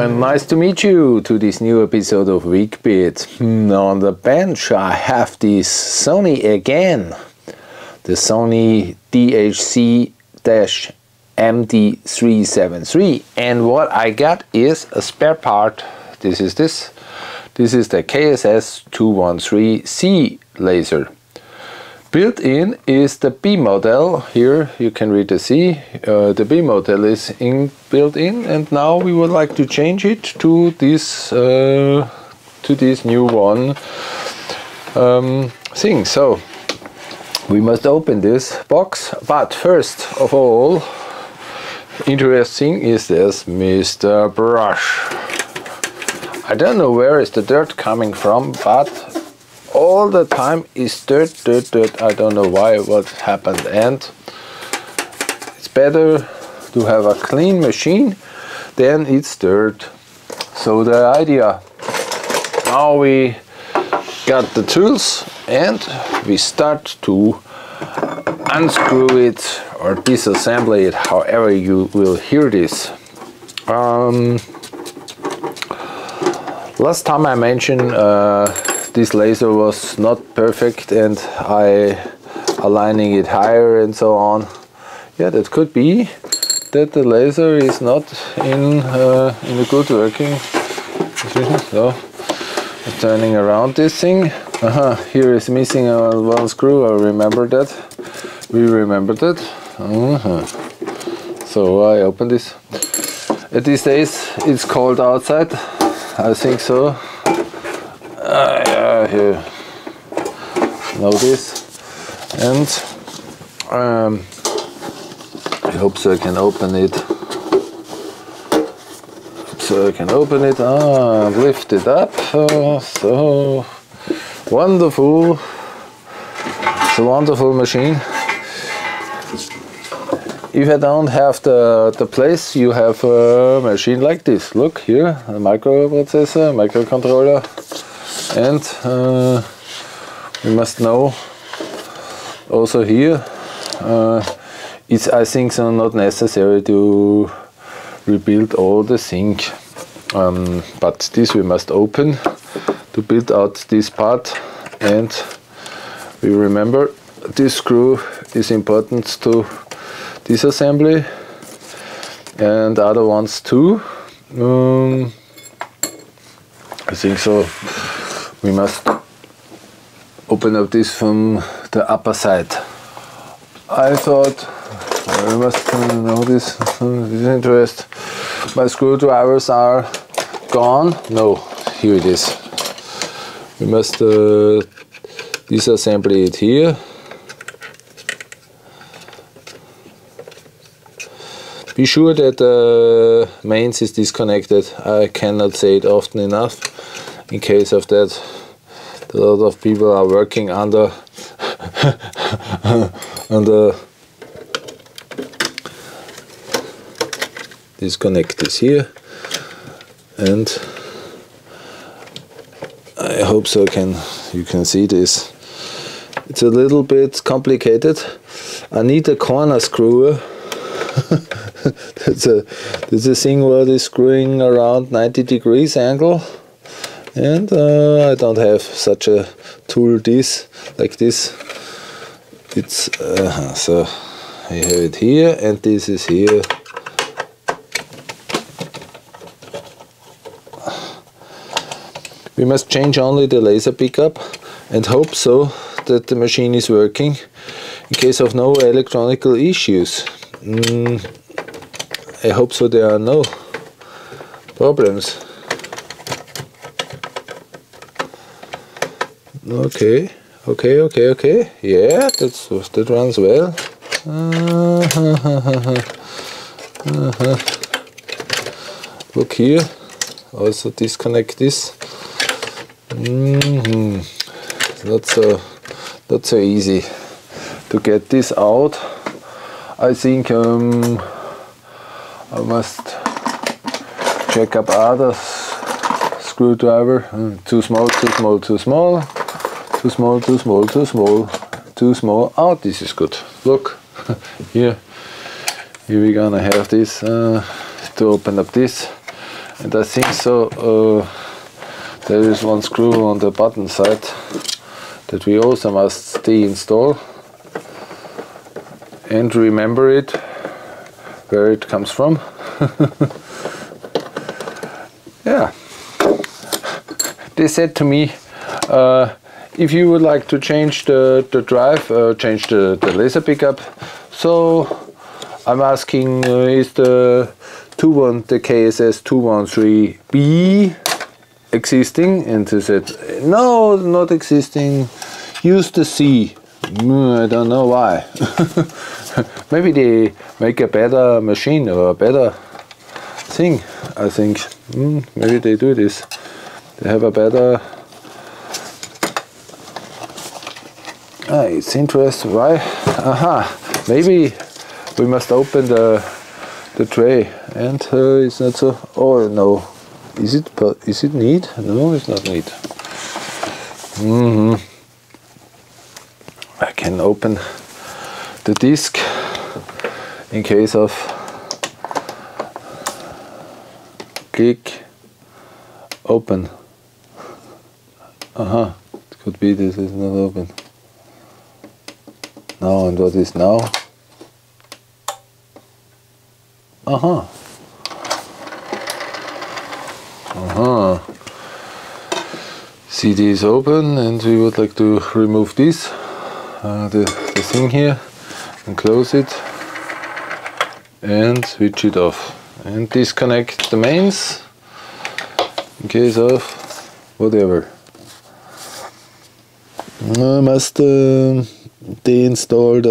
and nice to meet you to this new episode of Weekbit. On the bench I have this Sony again, the Sony DHC-MD373, and what I got is a spare part. This is the KSS-213C laser. Built in is the B model. Here you can read the C. The B model is built in, and now we would like to change it to this new one thing. So we must open this box, but first of all, interesting is this Mr. Brush. I don't know where is the dirt coming from, but all the time is dirt. I don't know why, what happened, and it's better to have a clean machine than it's dirt. So the idea, now we got the tools and we start to unscrew it or disassemble it, however you will hear this. Last time I mentioned this laser was not perfect and I aligning it higher and so on. Yeah, that could be that the laser is not in a good working position. So turning around this thing. Here is missing one screw. I remember that. We remembered that. So I open this. At these days it's cold outside. I think so. Here, know this, and I hope so I can open it. Lift it up. So wonderful! It's a wonderful machine. If I don't have the place, you have a machine like this. Look here, a microprocessor, microcontroller. And we must know also here, it's I think so not necessary to rebuild all the sink, but this we must open to build out this part. And we remember this screw is important to disassembly, and other ones too. I think so. We must open up this from the upper side. I thought I must know this. This is interesting. My screwdrivers are gone. No, here it is. We must disassemble it here. Be sure that the mains is disconnected. I cannot say it often enough. In case of that, a lot of people are working under disconnect this here, and I hope so you can see this. It's a little bit complicated. I need a corner screwer. That's a thing where it's screwing around 90 degrees angle. And I don't have such a tool like this. It's so I have it here, and this is here. We must change only the laser pickup and hope so that the machine is working in case of no electronical issues. I hope so there are no problems. Okay. Yeah, that runs well. Look here. Also disconnect this. Not so easy to get this out. I think I must check up other screwdriver. Too small. Oh, this is good. Look, here we're gonna have this to open up this. and I think so there is one screw on the button side that we also must deinstall and remember it where it comes from. Yeah, they said to me, if you would like to change the drive, change the laser pickup, so I'm asking, is the KSS 213B existing? And they said, no, not existing, use the C. I don't know why. Maybe they make a better machine or a better thing, I think. Maybe they do this. They have a better... it's interesting, why? Aha, maybe we must open the tray, and it's not so... Oh no, is it neat? No, it's not neat. I can open the disc in case of click open. It could be this is not open. Now, and what is now? CD is open, and we would like to remove this, the thing here, and close it, and switch it off, and disconnect the mains in case of whatever. I must deinstall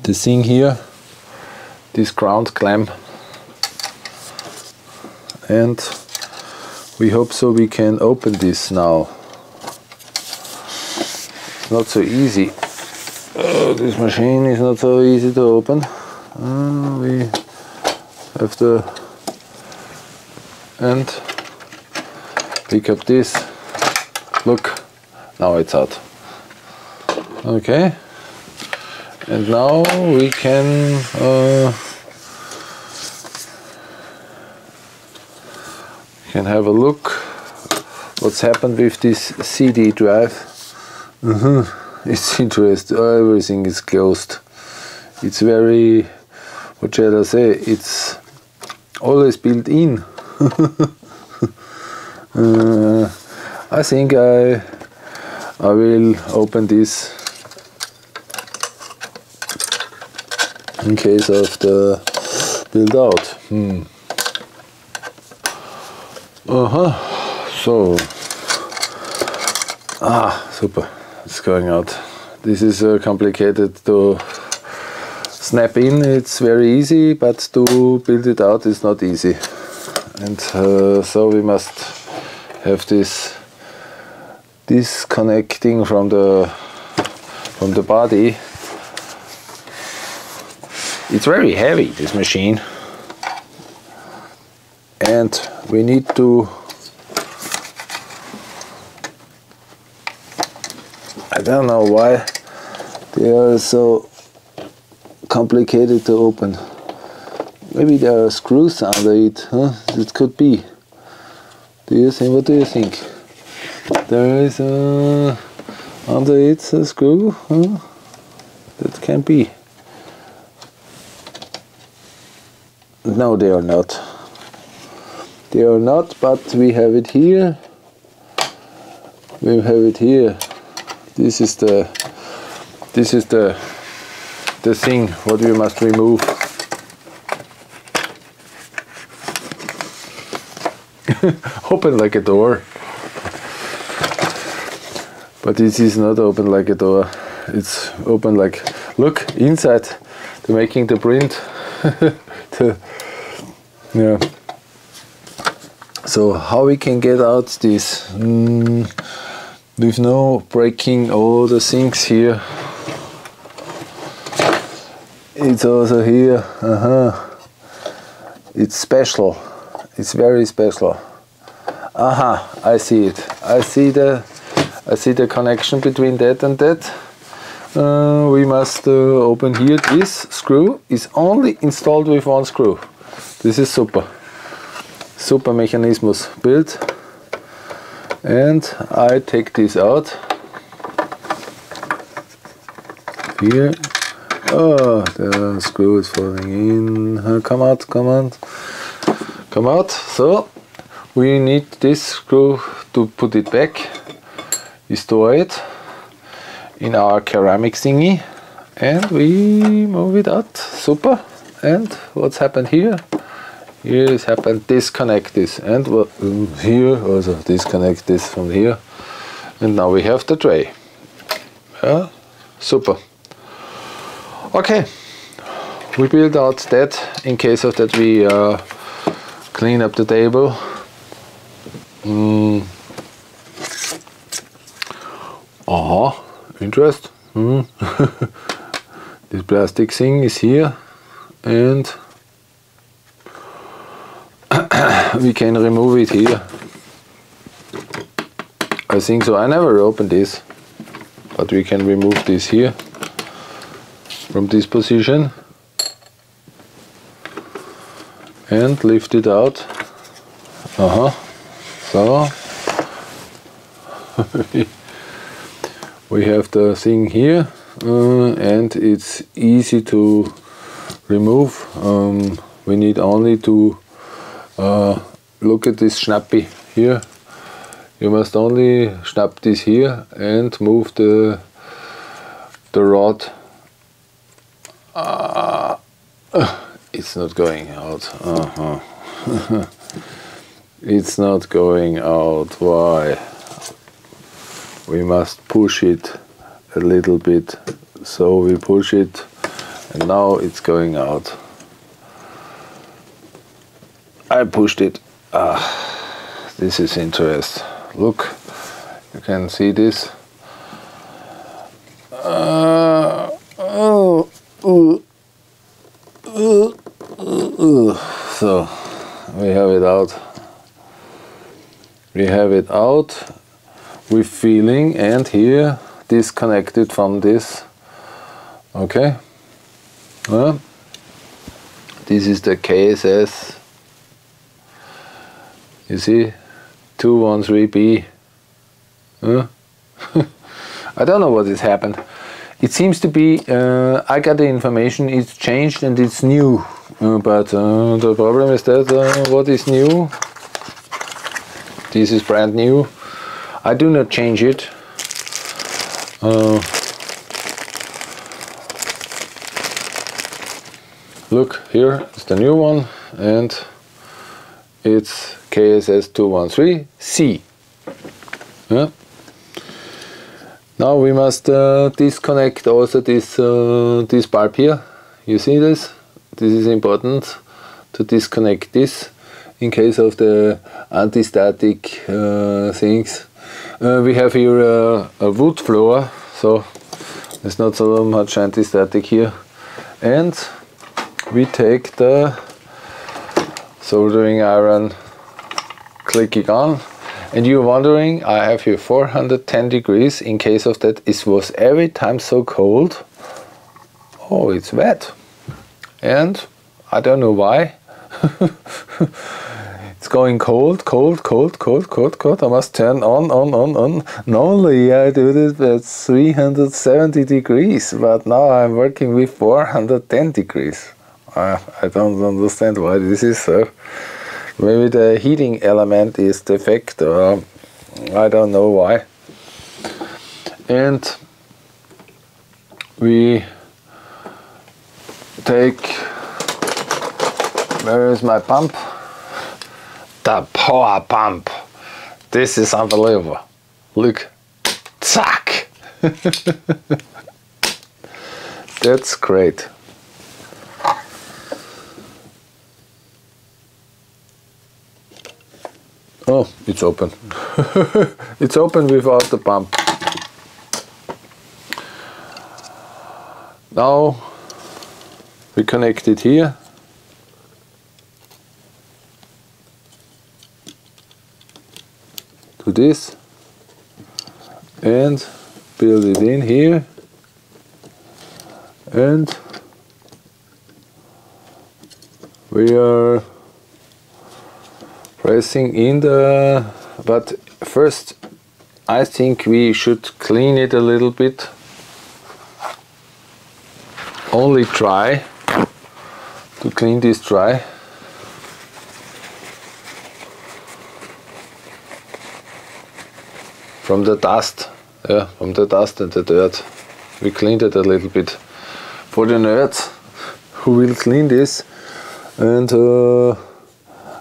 the thing here, this ground clamp, and we hope so we can open this now. It's not so easy. This machine is not so easy to open. We have to and pick up this. Look, now it's out. Okay, and now we can have a look what's happened with this CD drive. It's interesting. Everything is closed. It's very, what shall I say, it's always built in. I think I will open this in case of the build out. So, super, it's going out. This is complicated to snap in. It's very easy, but to build it out is not easy. And so we must have this disconnecting from the body. It's very heavy, this machine, and we need to, I don't know why they are so complicated to open. Maybe there are screws under it, It could be. Do you think? What do you think? There is under it a screw, That can be. No, they are not. They are not, but we have it here. We have it here. This is the thing what we must remove. Open like a door. But this is not open like a door. It's open like, look inside. They're making the print. Yeah. So how we can get out this with no breaking all the things here. It's also here. It's special. It's very special. I see it. I see the connection between that and that. We must open here. This screw is only installed with one screw. This is super. Super mechanism built. And I take this out. Here. Oh, the screw is falling in. Come out, come on. Come out. So, we need this screw to put it back. We store it in our ceramic thingy. And we move it out. Super. And what's happened here? Here is happened, disconnect this. And here also disconnect this from here. And now we have the tray. Yeah, super. Okay, we build out that. In case of that, we clean up the table. Interest. This plastic thing is here, and we can remove it here. I think so. I never opened this, but we can remove this here from this position and lift it out. So we have the thing here, and it's easy to remove. We need only to look at this schnappy here. You must only snap this here and move the rod. It's not going out. It's not going out. Why? We must push it a little bit. So we push it, and now it's going out. I pushed it. This is interesting. Look, you can see this. So we have it out. We have it out with feeling, and here disconnected from this. Okay. This is the KSS. You see, 213B. I don't know what has happened. It seems to be, I got the information, it's changed and it's new. But the problem is that what is new? This is brand new. I do not change it. Look, here is the new one, and it's KSS 213C. Yeah. Now we must disconnect also this bulb here. You see this? This is important to disconnect this in case of the anti-static things. We have here a wood floor, so there's not so much anti-static here. And we take the soldering iron, click it on. And you're wondering, I have here 410 degrees. In case of that, it was every time so cold. Oh, it's wet. And I don't know why. It's going cold, cold, cold, cold, cold, cold. I must turn on. Normally I do this at 370 degrees, but now I'm working with 410 degrees. I don't understand why this is so. Maybe the heating element is defect, or I don't know why. And we take, where is my pump? The power pump. This is unbelievable. Look, zack. That's great. Oh, it's open. It's open without the pump. Now we connect it here. To this and build it in here, and we are pressing in the, but first I think we should clean it a little bit. Only dry, to clean this dry. From the dust, yeah, from the dust and the dirt. We cleaned it a little bit for the nerds who will clean this, and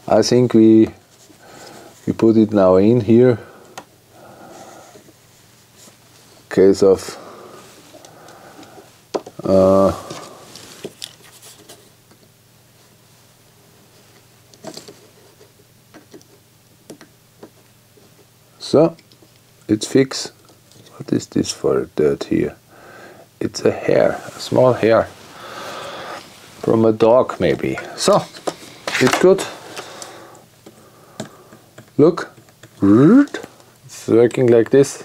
I think we put it now in here. Case of so it's fixed. What is this for dirt here? It's a hair, a small hair from a dog maybe. So it's good. Look, it's working like this.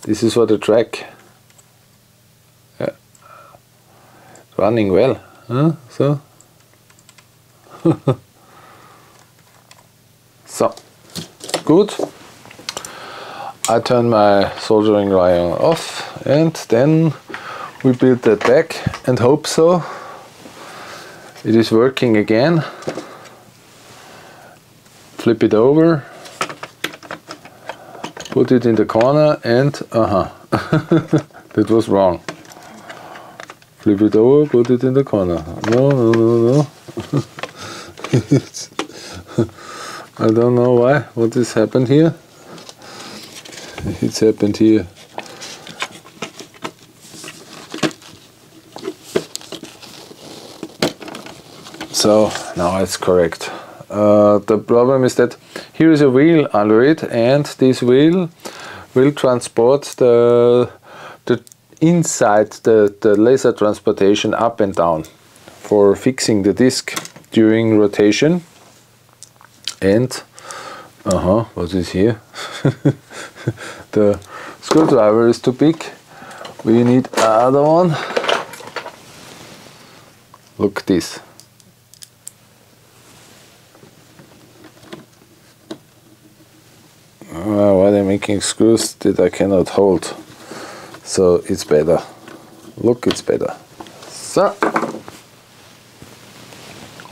This is for the track. Yeah. Running well, huh? So so good. I turn my soldering iron off, and then we build that back and hope so. It is working again. Flip it over, put it in the corner, and that was wrong. Flip it over, put it in the corner. No. I don't know why. What has happened here? It's happened here. So now it's correct. The problem is that here is a wheel under it, and this wheel will transport the inside the laser transportation up and down for fixing the disc during rotation. And what is here? The screwdriver is too big. We need another one. Look this. Why they're making screws that I cannot hold? So it's better. Look, it's better. So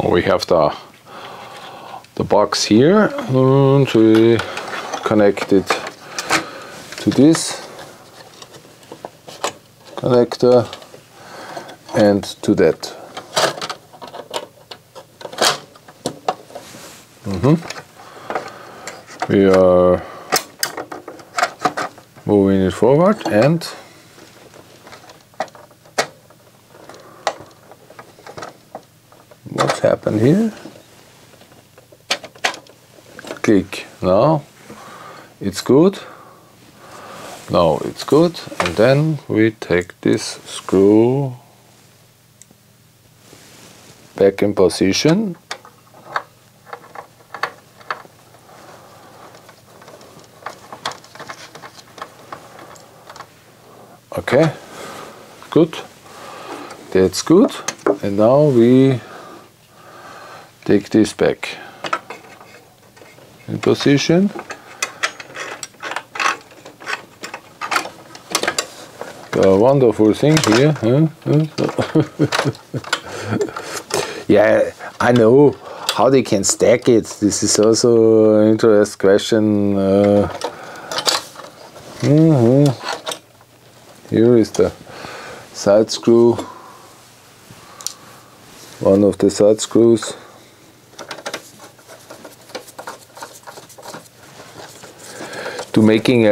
we have the box here, and we connect it to this connector and to that. We are moving it forward, and what's happened here? Click. Now it's good. Now it's good. And then we take this screw back in position. Okay, good. That's good. And now we take this back in position. A wonderful thing here. Yeah, I know how they can stack it. This is also an interesting question. Here is the side screw, one of the side screws. To making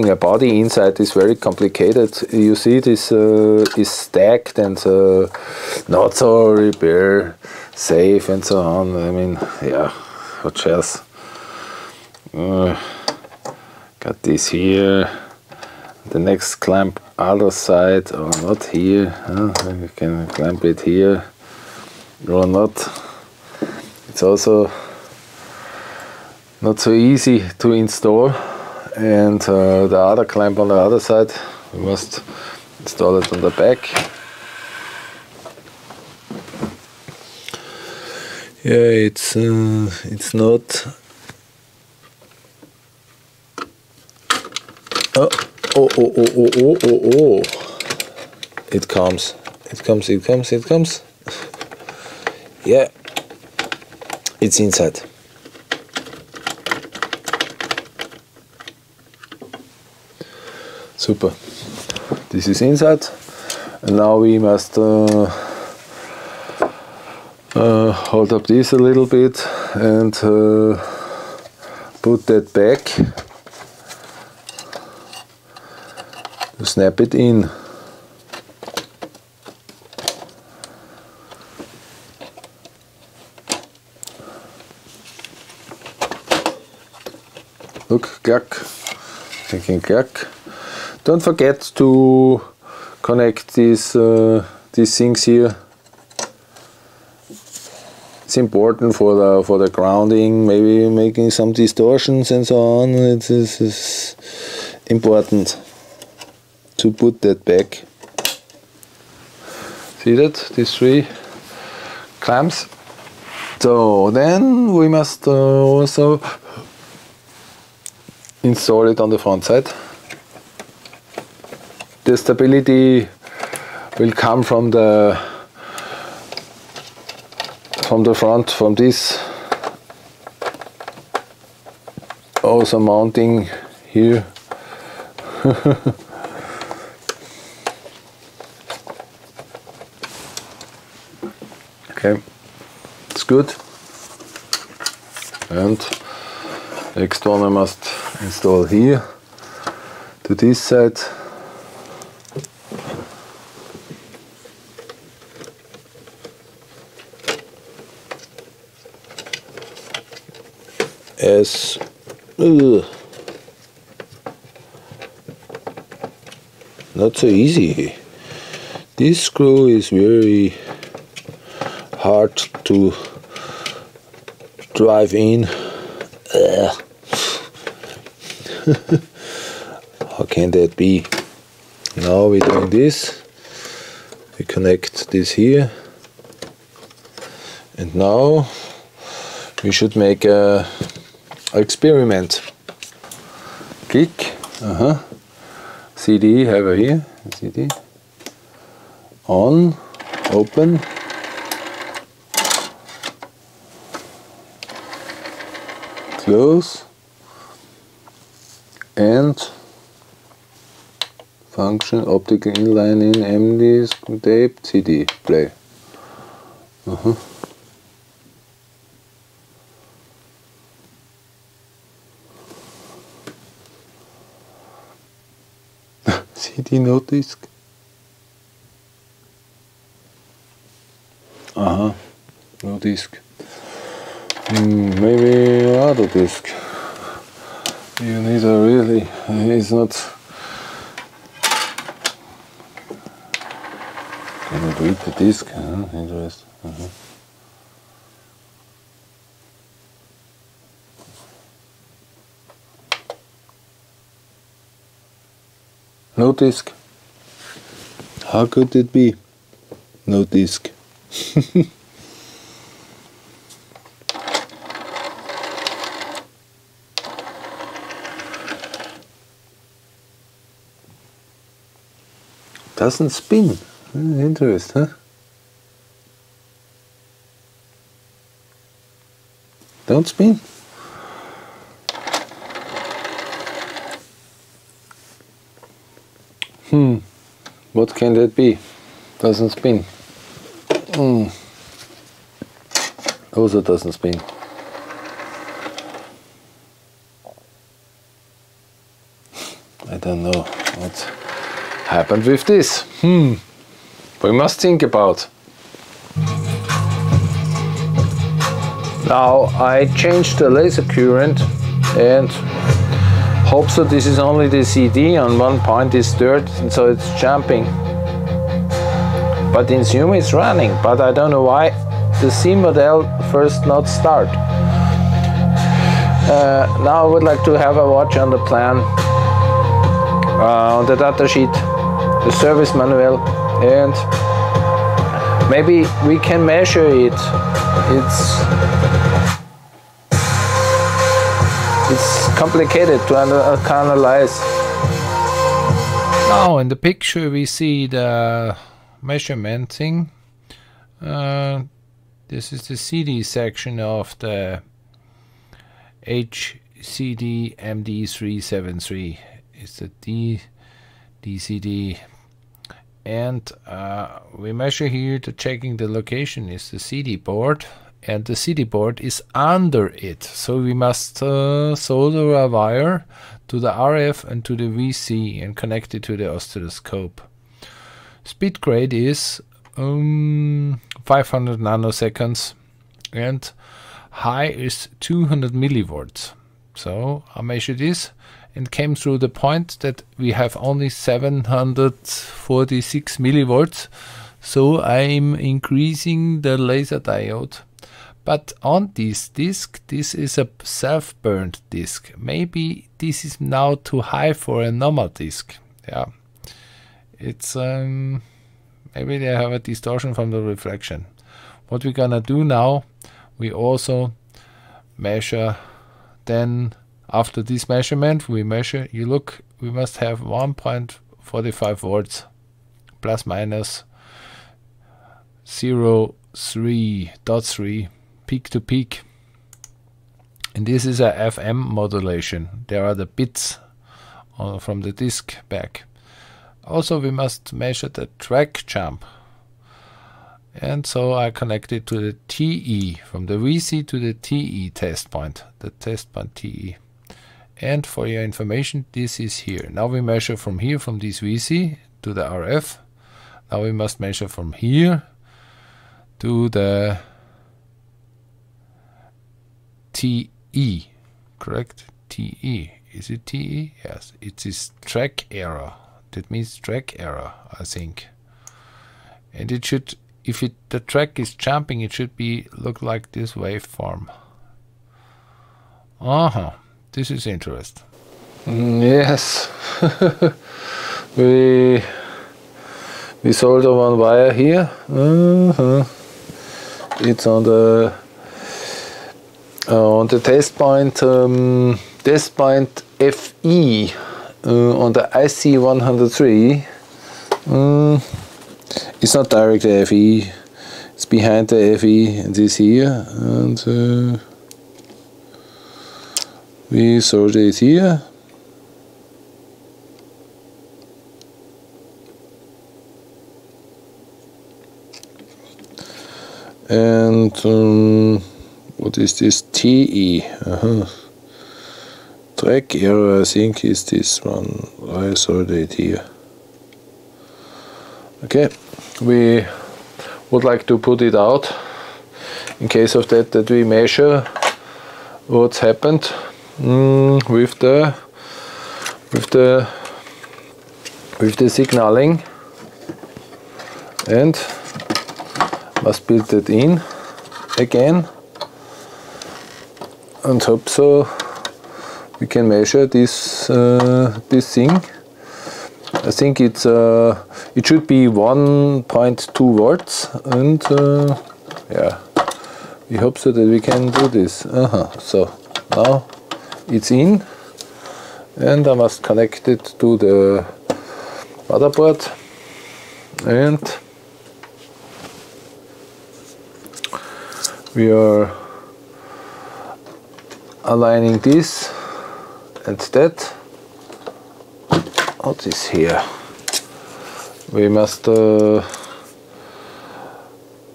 a body inside is very complicated. You see, this is stacked and not so repair safe and so on. I mean, yeah, what else? Got this here. The next clamp other side, or not here. You can clamp it here or not. It's also not so easy to install. And the other clamp on the other side, we must install it on the back. Yeah, it's not. Oh. It comes. Yeah, it's inside. Super. This is inside, and now we must hold up this a little bit and put that back to snap it in. Look, clack, thinking clack. Don't forget to connect these things here. It's important for the grounding, maybe making some distortions and so on. It is important to put that back. See that? These 3 clamps. So then we must also install it on the front side. The stability will come from the front, from this also mounting here. Okay, it's good. And next one I must install here to this side. As not so easy. This screw is very hard to drive in. How can that be? Now we're doing this. We connect this here, and now we should make a experiment. Click. CD have here. CD. On. Open. Close. And function optical inline in MD tape CD. Play. CD no disk. No disk. Maybe other disk. You need a really. It's not. Cannot read the disk. Interesting. No disk. How could it be? No disk. Doesn't spin. Interesting, huh? Don't spin. What can that be? Doesn't spin. Also doesn't spin. I don't know what happened with this. We must think about. Now I changed the laser current and hope so this is only the CD, on one point is dirt, and so it's jumping. But in Zoom it's running, but I don't know why the C model first not start. Now I would like to have a watch on the plan, on the data sheet, the service manual, and maybe we can measure it it's complicated to analyze. Now in the picture we see the measurement thing. This is the CD section of the DHC-MD373. It's the DCD, and we measure here to checking the location is the CD board, and the CD board is under it, so we must solder a wire to the RF and to the VC and connect it to the oscilloscope. Speed grade is 500 nanoseconds and high is 200 millivolts. So I measured this and came through the point that we have only 746 millivolts, so I'm increasing the laser diode. But on this disc, this is a self-burned disc. Maybe this is now too high for a normal disc. Yeah, it's maybe they have a distortion from the reflection. What we're gonna do now, we also measure. Then after this measurement, we measure. You look, we must have 1.45 volts, plus minus 0.3 peak to peak, and this is a FM modulation. There are the bits from the disc back. Also we must measure the track jump, and so I connected to the TE, from the VC to the TE test point, the test point TE. And for your information, this is here. Now we measure from here, from this VC to the RF. Now we must measure from here to the TE, correct? TE, is it TE? Yes, it is track error. That means track error, I think. And it should, if the track is jumping, it should be look like this waveform. This is interesting. Yes. we solder one wire here. It's on the test point FE on the IC103. It's not directly FE, it's behind the FE, and this here, and we solder it here. And what is this? TE? Track error, I think, is this one. I solder it here. Okay, we would like to put it out in case of that we measure what's happened with the signaling, and must build it in again, and hope so we can measure this thing. I think it should be 1.2 volts, and yeah, we hope so that we can do this. So now it's in, and I must connect it to the motherboard, and we are aligning this and that. What is here? We must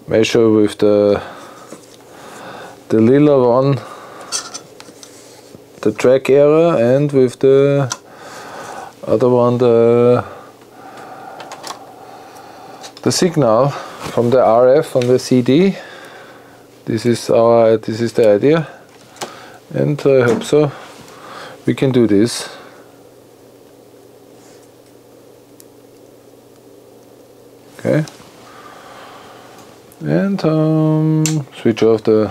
measure with the lila one the track error, and with the other one the signal from the RF on the CD. This is the idea, and I hope so we can do this. Okay, and switch off the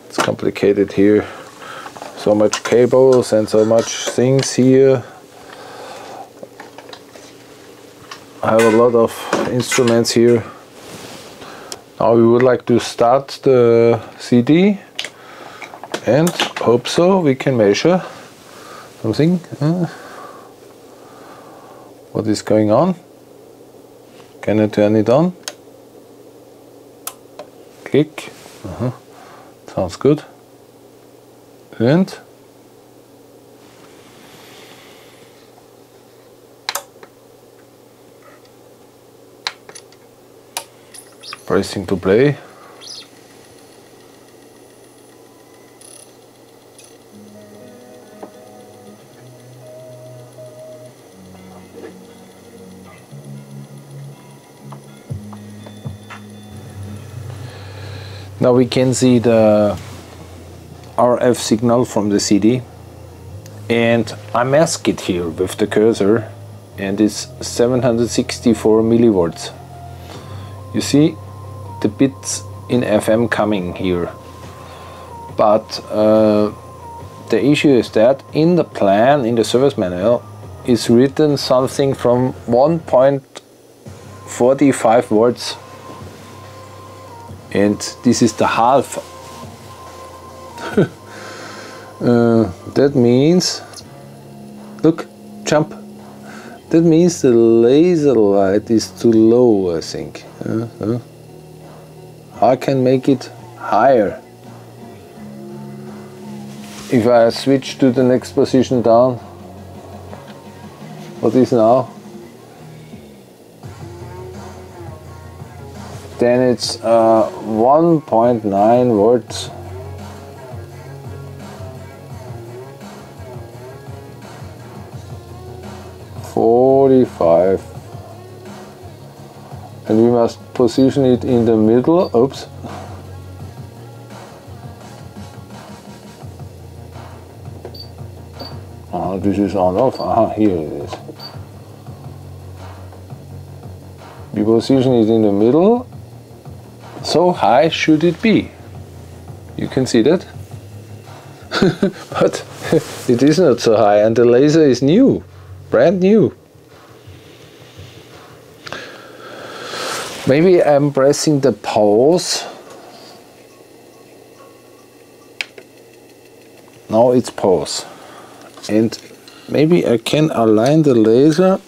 it's complicated here, so much cables and so much things here. I have a lot of instruments here, Now we would like to start the CD and hope so we can measure something. What is going on? Can I turn it on? Click. Sounds good. And pressing to play. Now we can see the RF signal from the CD, and I mask it here with the cursor, and it's 764 millivolts. You see the bits in FM coming here, but the issue is that in the plan, in the service manual, is written something from 1.45 volts, and this is the half. That means, look, jump. That means the laser light is too low, I think. I can make it higher. If I switch to the next position down, what is now? Then it's 1.9 volts. .45, and we must position it in the middle. Oops. This is on off. Here it is. We position it in the middle. So high should it be? You can see that. But it is not so high, and the laser is new. Brand new. Maybe I'm pressing the pause. Now it's pause. And maybe I can align the laser,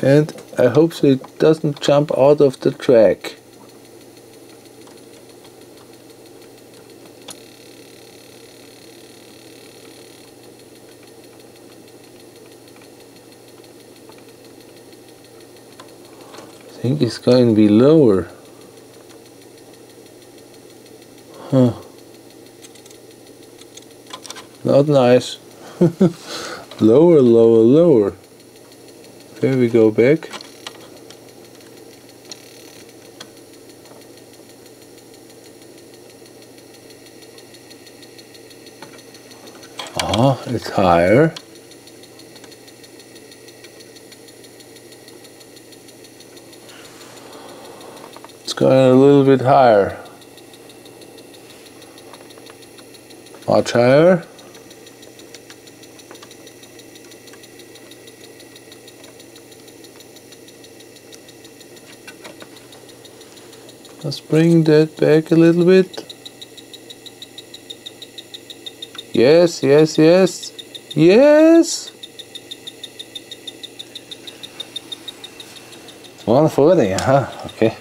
and I hope so it doesn't jump out of the track. I think it's going to be lower. Not nice. Lower, lower, lower. Here we go back. It's higher. It's going a little bit higher. Much higher. Let's bring that back a little bit. Yes, yes, yes, yes. 140, okay.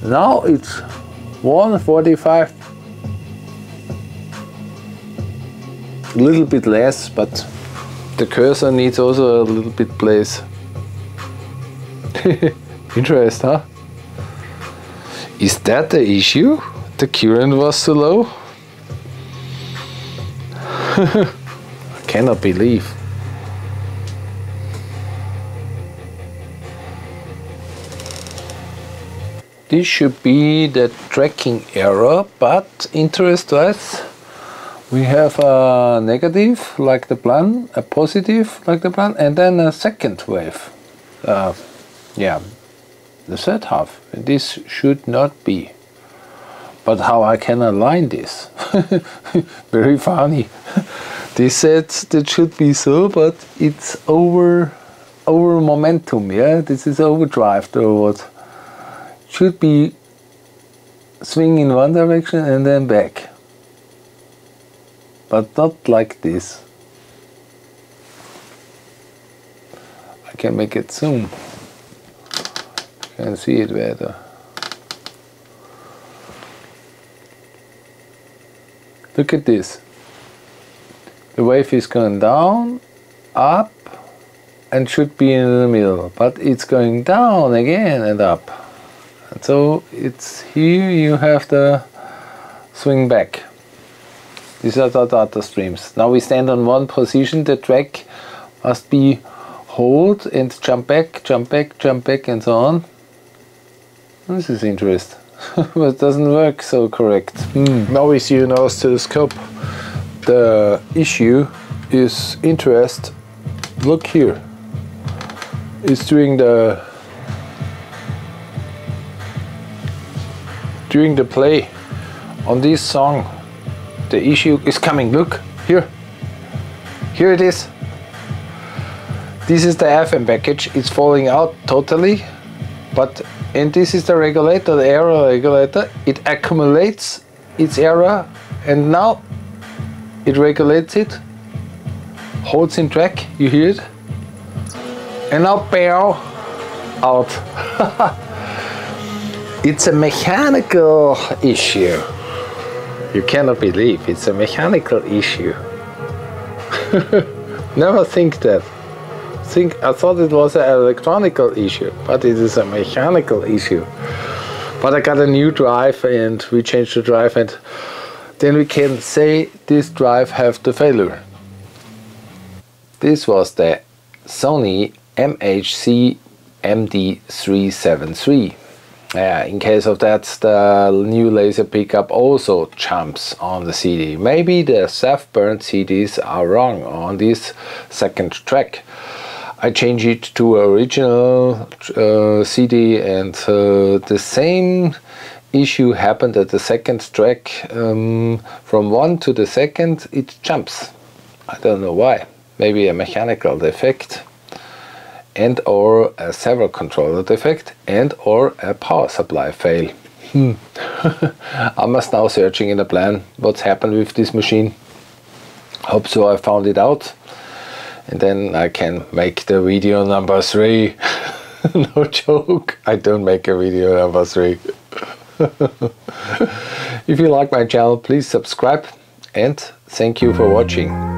Now it's 145. A little bit less, but the cursor needs also a little bit place. Interest, huh? Is that the issue? The current was too low? I cannot believe. This should be the tracking error, but interest-wise, we have a negative like the plan, a positive like the plan, and then a second wave. Yeah, the third half. This should not be. But how I can align this? Very funny. They said that should be so, but it's over momentum, yeah? This is overdrive or what? Should be swing in one direction and then back. But not like this. I can make it zoom. You can see it better. Look at this. The wave is going down, up, and should be in the middle, but it's going down again and up. And so it's here you have the swing back. These are the data streams. Now we stand on one position, the track must be hold and jump back, jump back, jump back, and so on. This is interesting. But it doesn't work so correct. Now we see an oscilloscope. The issue is interest. Look here. It's during the play on this song. The issue is coming. Look here. Here it is. This is the FM package. It's falling out totally, and this is the regulator, the error regulator. It accumulates its error, and now it regulates it, holds in track. You hear it, and now pow, out. It's a mechanical issue. You cannot believe it's a mechanical issue. Never think that. I thought it was an electronical issue, but it is a mechanical issue. But I got a new drive and we changed the drive, and then we can say this drive have the failure. This was the Sony DHC-MD373. In case of that, the new laser pickup also jumps on the CD. Maybe the self-burnt CDs are wrong on this second track. I changed it to original CD, and the same issue happened at the second track. From one to the second, it jumps. I don't know why. Maybe a mechanical defect, and or a servo controller defect, and or a power supply fail. I must now searching in the plan what's happened with this machine. Hope so I found it out, and then I can make the video number 3. No joke, I don't make a video number 3. If you like my channel, please subscribe, and thank you for watching.